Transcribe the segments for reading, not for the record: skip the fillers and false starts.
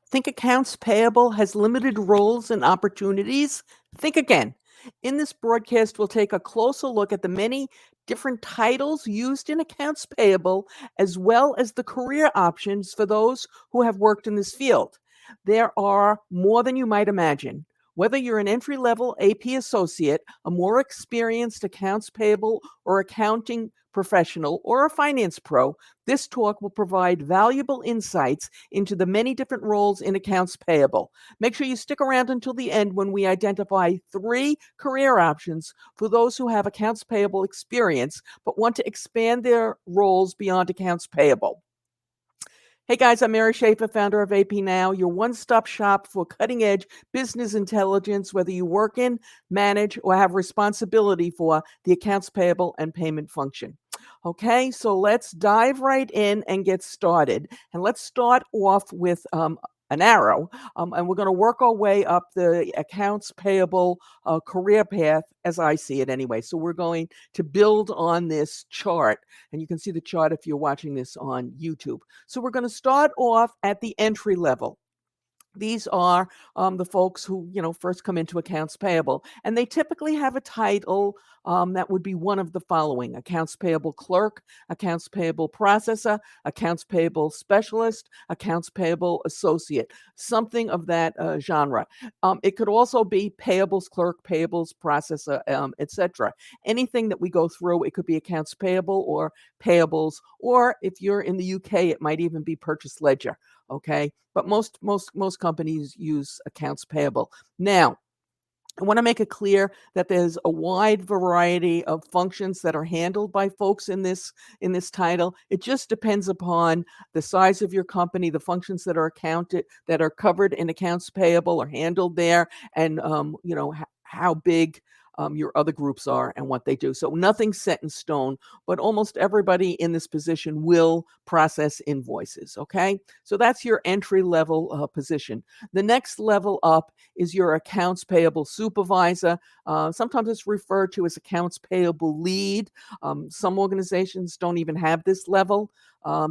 Think accounts payable has limited roles and opportunities? Think again. In this broadcast, we'll take a closer look at the many different titles used in accounts payable, as well as the career options for those who have worked in this field. There are more than you might imagine. Whether you're an entry level AP associate, a more experienced accounts payable or accounting professional, or a finance pro, this talk will provide valuable insights into the many different roles in accounts payable. Make sure you stick around until the end when we identify 3 career options for those who have accounts payable experience but want to expand their roles beyond accounts payable. Hey guys, I'm Mary Schaefer, founder of AP Now, your one-stop shop for cutting-edge business intelligence, whether you work in, manage, or have responsibility for the accounts payable and payment function. Okay, so let's dive right in and get started. And let's start off with an arrow, and we're going to work our way up the accounts payable career path as I see it anyway. So we're going to build on this chart, and you can see the chart if you're watching this on YouTube. So we're going to start off at the entry level. These are the folks who, first come into accounts payable, and they typically have a title that would be one of the following: accounts payable clerk, accounts payable processor, accounts payable specialist, accounts payable associate, something of that genre. It could also be payables clerk, payables processor, etc. Anything that we go through, it could be accounts payable or payables, or if you're in the UK, it might even be purchase ledger. Okay, but most companies use accounts payable. Now, I want to make it clear that there's a wide variety of functions that are handled by folks in this title. It just depends upon the size of your company, the functions that are covered in accounts payable or handled there, and how big your other groups are and what they do. So nothing's set in stone, but almost everybody in this position will process invoices. Okay, so that's your entry level position. The next level up is your accounts payable supervisor. Sometimes it's referred to as accounts payable lead. Some organizations don't even have this level.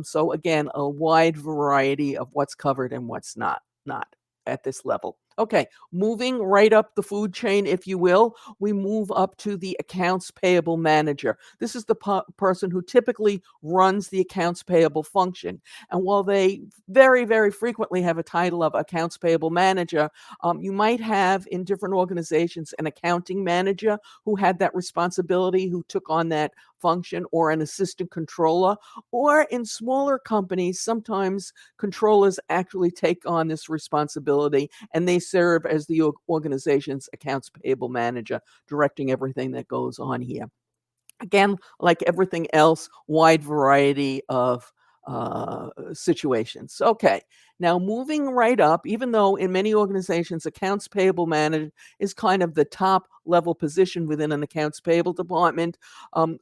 So again, a wide variety of what's covered and what's not at this level. Okay, moving right up the food chain, if you will, we move up to the accounts payable manager. This is the person who typically runs the accounts payable function. And while they very, very frequently have a title of accounts payable manager, you might have in different organizations an accounting manager who had that responsibility, who took on that function, or an assistant controller. Or in smaller companies, sometimes controllers actually take on this responsibility, and they serve as the organization's accounts payable manager, directing everything that goes on here. Again, like everything else, wide variety of situations. Okay, now moving right up, even though in many organizations, accounts payable manager is kind of the top level position within an accounts payable department,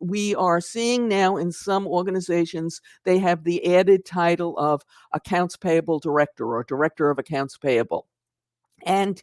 we are seeing now in some organizations, they have the added title of accounts payable director or director of accounts payable. And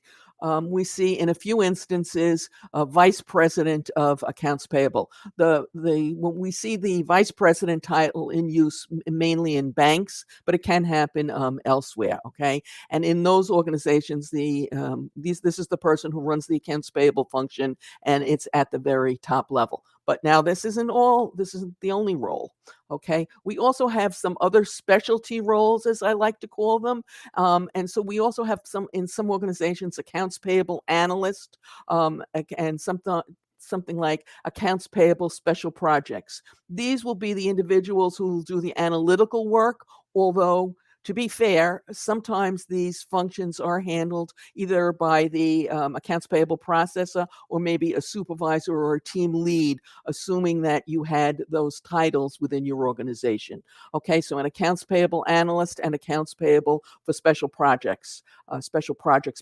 we see in a few instances a vice president of accounts payable. When we see the vice president title in use mainly in banks, but it can happen elsewhere. Okay, and in those organizations, this is the person who runs the accounts payable function, and it's at the very top level. But now this isn't the only role. Okay, we also have some other specialty roles, as I like to call them. And so we also have in some organizations, accounts payable analyst, and something like accounts payable special projects. These will be the individuals who will do the analytical work, although to be fair, sometimes these functions are handled either by the accounts payable processor or maybe a supervisor or a team lead, assuming that you had those titles within your organization. Okay, so an accounts payable analyst and accounts payable for special projects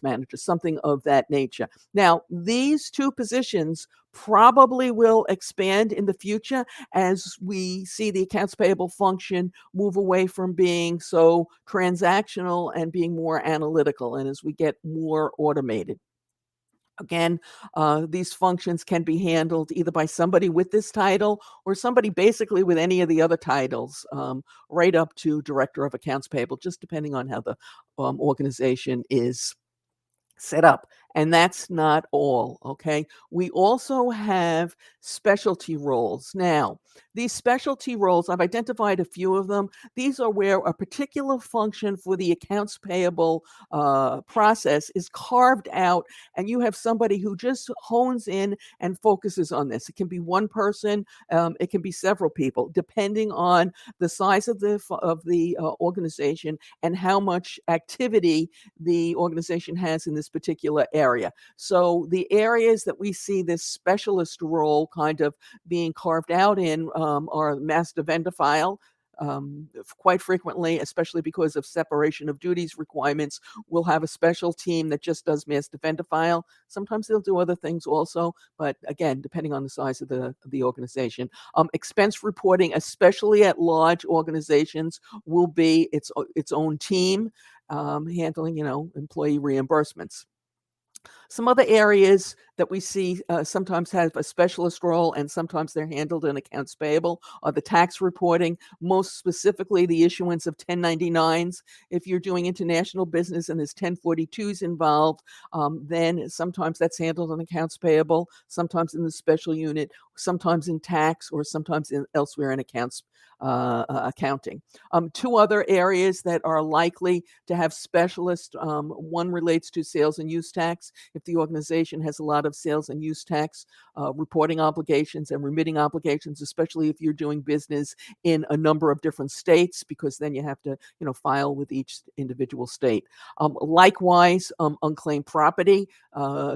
manager, something of that nature. Now, these two positions probably will expand in the future as we see the accounts payable function move away from being so transactional and being more analytical, and as we get more automated. Again, these functions can be handled either by somebody with this title or somebody basically with any of the other titles, right up to Director of Accounts Payable, just depending on how the organization is set up. And that's not all, okay? We also have specialty roles. Now, these specialty roles, I've identified a few of them. These are where a particular function for the accounts payable process is carved out, and you have somebody who just hones in and focuses on this. It can be one person, it can be several people, depending on the size of the organization and how much activity the organization has in this particular area. So the areas that we see this specialist role kind of being carved out in are master vendor file. Quite frequently, especially because of separation of duties requirements, we'll have a special team that just does master vendor file. Sometimes they'll do other things also, but again, depending on the size of the organization. Expense reporting, especially at large organizations, will be its own team, handling, employee reimbursements. Some other areas that we see sometimes have a specialist role and sometimes they're handled in accounts payable are the tax reporting, most specifically the issuance of 1099s. If you're doing international business and there's 1042s involved, then sometimes that's handled in accounts payable, sometimes in the special unit, sometimes in tax, or sometimes elsewhere in accounting. Two other areas that are likely to have specialists, one relates to sales and use tax. If the organization has a lot of sales and use tax reporting obligations and remitting obligations, especially if you're doing business in a number of different states, because then you have to, file with each individual state. Likewise, unclaimed property.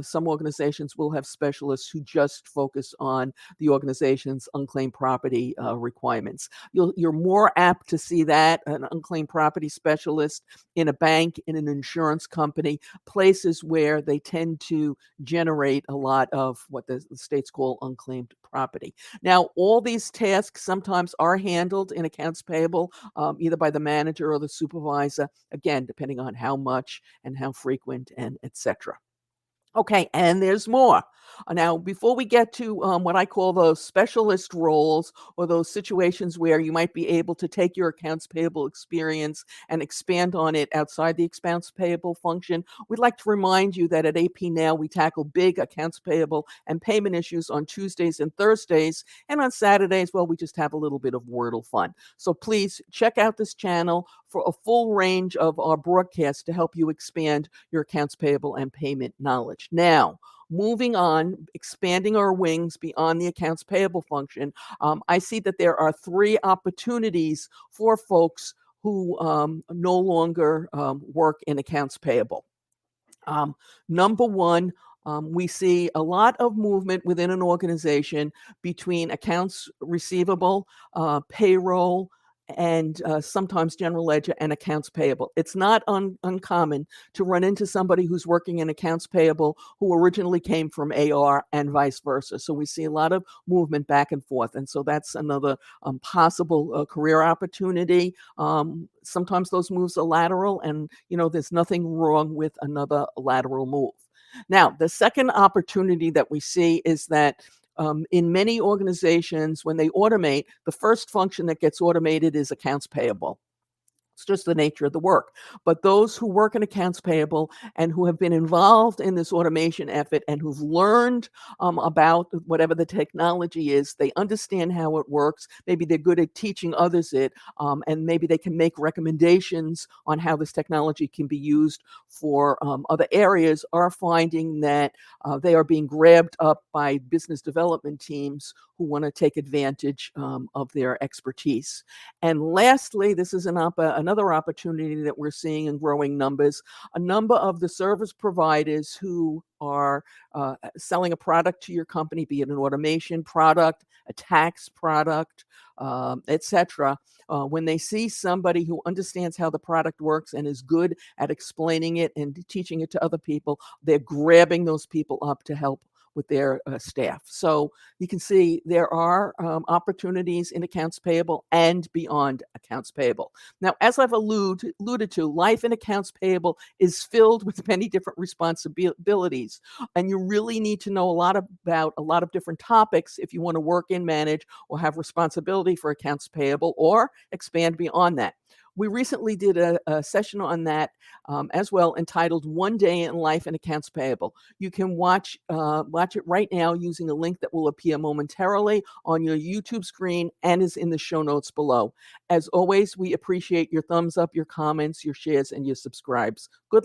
Some organizations will have specialists who just focus on the organization's unclaimed property requirements. You're more apt to see that, an unclaimed property specialist, in a bank, in an insurance company, places where they tend to generate a lot of what the states call unclaimed property. Now, all these tasks sometimes are handled in accounts payable, either by the manager or the supervisor, again, depending on how much and how frequent and etc. Okay, and there's more. Now, before we get to what I call those specialist roles or those situations where you might be able to take your accounts payable experience and expand on it outside the accounts payable function, we'd like to remind you that at AP Now, we tackle big accounts payable and payment issues on Tuesdays and Thursdays. And on Saturdays, well, we just have a little bit of Wordle fun. So please check out this channel for a full range of our broadcasts to help you expand your accounts payable and payment knowledge. Now, moving on, expanding our wings beyond the accounts payable function, I see that there are three opportunities for folks who no longer work in accounts payable. Number one, we see a lot of movement within an organization between accounts receivable, payroll, and sometimes general ledger and accounts payable. It's not uncommon to run into somebody who's working in accounts payable who originally came from AR and vice versa. So we see a lot of movement back and forth. And so that's another possible career opportunity. Sometimes those moves are lateral, and there's nothing wrong with another lateral move. Now, the second opportunity that we see is that in many organizations, when they automate, the first function that gets automated is accounts payable. It's just the nature of the work. But those who work in accounts payable and who have been involved in this automation effort and who've learned about whatever the technology is, they understand how it works. Maybe they're good at teaching others it, and maybe they can make recommendations on how this technology can be used for other areas, are finding that they are being grabbed up by business development teams who want to take advantage of their expertise. And lastly, this is another opportunity that we're seeing in growing numbers. A number of the service providers who are selling a product to your company, be it an automation product, a tax product, etc. When they see somebody who understands how the product works and is good at explaining it and teaching it to other people, they're grabbing those people up to help with their staff. So you can see there are opportunities in accounts payable and beyond accounts payable. Now, as I've alluded to, life in accounts payable is filled with many different responsibilities, and you really need to know a lot about a lot of different topics if you want to work in, manage, or have responsibility for accounts payable or expand beyond that. We recently did a session on that as well, entitled "One Day in Life in Accounts Payable." You can watch it right now using a link that will appear momentarily on your YouTube screen and is in the show notes below. As always, we appreciate your thumbs up, your comments, your shares, and your subscribes. Good